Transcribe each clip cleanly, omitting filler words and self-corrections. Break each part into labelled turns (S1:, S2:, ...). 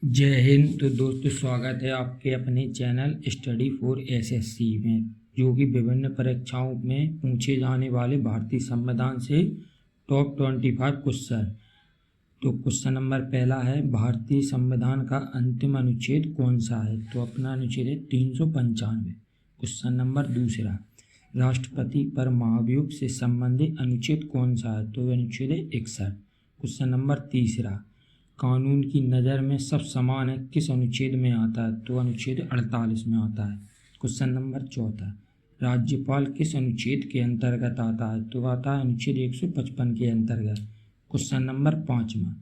S1: जय हिंद। तो दोस्तों, स्वागत है आपके अपने चैनल स्टडी फॉर एसएससी में, जो कि विभिन्न परीक्षाओं में पूछे जाने वाले भारतीय संविधान से टॉप 25 क्वेश्चन। तो क्वेश्चन नंबर पहला है, भारतीय संविधान का अंतिम अनुच्छेद कौन सा है? तो अपना अनुच्छेद है 395। क्वेश्चन नंबर दूसरा, राष्ट्रपति पर महाभियोग से संबंधित अनुच्छेद कौन सा है? तो अनुच्छेद है 61। क्वेश्चन नंबर तीसरा, कानून की नज़र में सब समान है किस अनुच्छेद में आता है? तो अनुच्छेद 48 में आता है। क्वेश्चन नंबर चौथा, राज्यपाल किस अनुच्छेद के अंतर्गत आता है? तो आता है अनुच्छेद 155 के अंतर्गत। क्वेश्चन नंबर पाँचवा,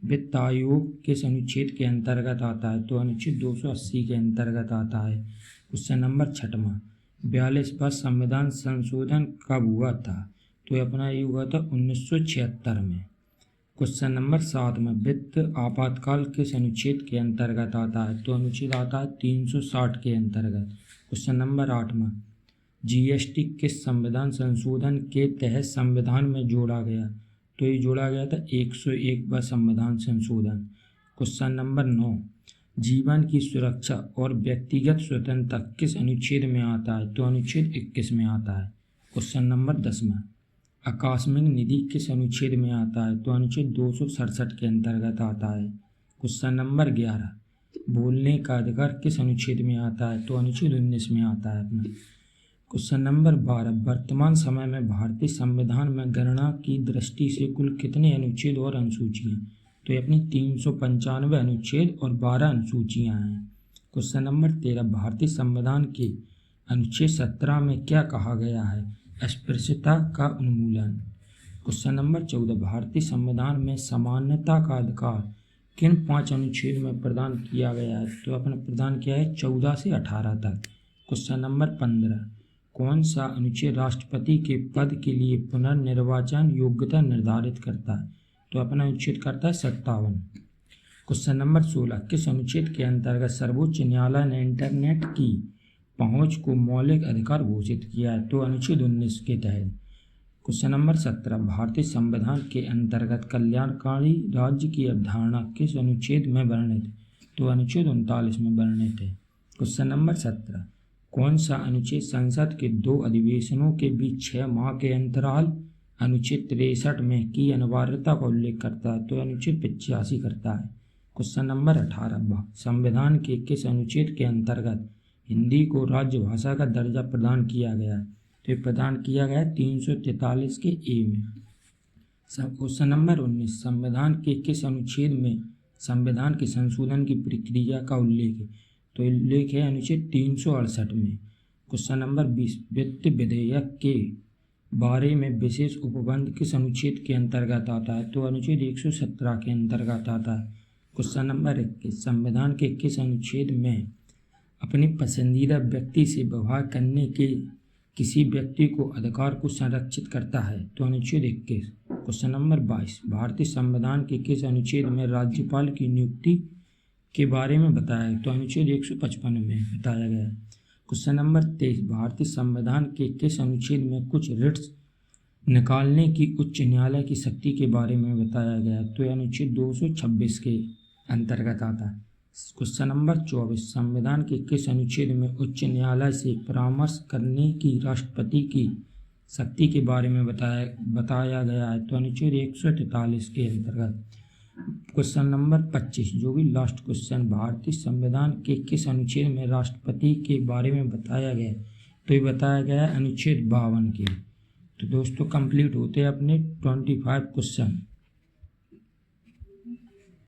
S1: वित्त आयोग किस अनुच्छेद के अंतर्गत आता है? तो अनुच्छेद 280 के अंतर्गत आता है। क्वेश्चन नंबर छठवां, 42वां संविधान संशोधन कब हुआ था? तो अपना ये हुआ था 1976 में। क्वेश्चन नंबर 7 में, वित्त आपातकाल किस अनुच्छेद के अंतर्गत आता है? तो अनुच्छेद आता है 360 के अंतर्गत। क्वेश्चन नंबर 8 में, जीएसटी किस संविधान संशोधन के तहत संविधान में जोड़ा गया? तो ये जोड़ा गया था 101वां संविधान संशोधन। क्वेश्चन नंबर 9, जीवन की सुरक्षा और व्यक्तिगत स्वतंत्रता किस अनुच्छेद में आता है? तो अनुच्छेद 21 में आता है। क्वेश्चन नंबर 10 में, आकस्मिक निधि किस अनुच्छेद में आता है? तो अनुच्छेद 267 के अंतर्गत आता है। क्वेश्चन नंबर 11, बोलने का अधिकार किस अनुच्छेद में आता है? तो अनुच्छेद 19 में आता है अपना। क्वेश्चन नंबर 12, वर्तमान समय में भारतीय संविधान में गणना की दृष्टि से कुल कितने अनुच्छेद और अनुसूचियाँ? तो ये अपनी 395 अनुच्छेद और 12 अनुसूचियाँ हैं। क्वेश्चन नंबर 13, भारतीय संविधान के अनुच्छेद 17 में क्या कहा गया है? अस्पृश्यता का उन्मूलन। क्वेश्चन नंबर 14, भारतीय संविधान में समानता का अधिकार किन 5 अनुच्छेद में प्रदान किया गया है? तो अपने प्रदान किया है 14 से 18 तक। क्वेश्चन नंबर 15, कौन सा अनुच्छेद राष्ट्रपति के पद के लिए पुनर्निर्वाचन योग्यता निर्धारित करता है? तो अपना अनुच्छेद करता है 57। क्वेश्चन नंबर 16, किस अनुच्छेद के अंतर्गत सर्वोच्च न्यायालय ने इंटरनेट की पहुंच को मौलिक अधिकार घोषित किया है? तो अनुच्छेद 19 के तहत। क्वेश्चन नंबर 17, भारतीय संविधान के अंतर्गत कल्याणकारी राज्य की अवधारणा किस अनुच्छेद में वर्णित है? तो अनुच्छेद 39 में वर्णित है। क्वेश्चन नंबर 17, कौन सा अनुच्छेद संसद के 2 अधिवेशनों के बीच 6 माह के अंतराल अनुच्छेद 63 में की अनिवार्यता का उल्लेख करता है? तो अनुच्छेद 85 करता है। क्वेश्चन नंबर 18, संविधान के किस अनुच्छेद के अंतर्गत हिंदी को राजभाषा का दर्जा प्रदान किया गया है? तो प्रदान किया गया है 343 के ए में। क्वेश्चन नंबर 19, संविधान के किस अनुच्छेद में संविधान के संशोधन की प्रक्रिया का उल्लेख है? तो उल्लेख है अनुच्छेद 368 में। क्वेश्चन नंबर 20, वित्त विधेयक के बारे में विशेष उपबंध किस अनुच्छेद के अंतर्गत आता है? तो अनुच्छेद 117 के अंतर्गत आता है। क्वेश्चन नंबर 21, संविधान के किस अनुच्छेद में अपनी पसंदीदा व्यक्ति से विवाह करने के किसी व्यक्ति को अधिकार को संरक्षित करता है? तो अनुच्छेद 21। क्वेश्चन नंबर 22, भारतीय संविधान के किस अनुच्छेद में राज्यपाल की नियुक्ति के बारे में बताया है? तो अनुच्छेद 155 में बताया गया है। क्वेश्चन नंबर 23, भारतीय संविधान के किस अनुच्छेद में कुछ रिट्स निकालने की उच्च न्यायालय की शक्ति के बारे में बताया गया है? तो अनुच्छेद 226 के अंतर्गत आता है। क्वेश्चन नंबर 24, संविधान के किस अनुच्छेद में उच्च न्यायालय से परामर्श करने की राष्ट्रपति की शक्ति के बारे में बताया गया है? तो अनुच्छेद 143 के अंतर्गत। क्वेश्चन नंबर 25, जो भी लास्ट क्वेश्चन, भारतीय संविधान के किस अनुच्छेद में राष्ट्रपति के बारे में बताया गया है? तो ये बताया गया है अनुच्छेद 52 के। तो दोस्तों, कंप्लीट होते हैं अपने 25 क्वेश्चन।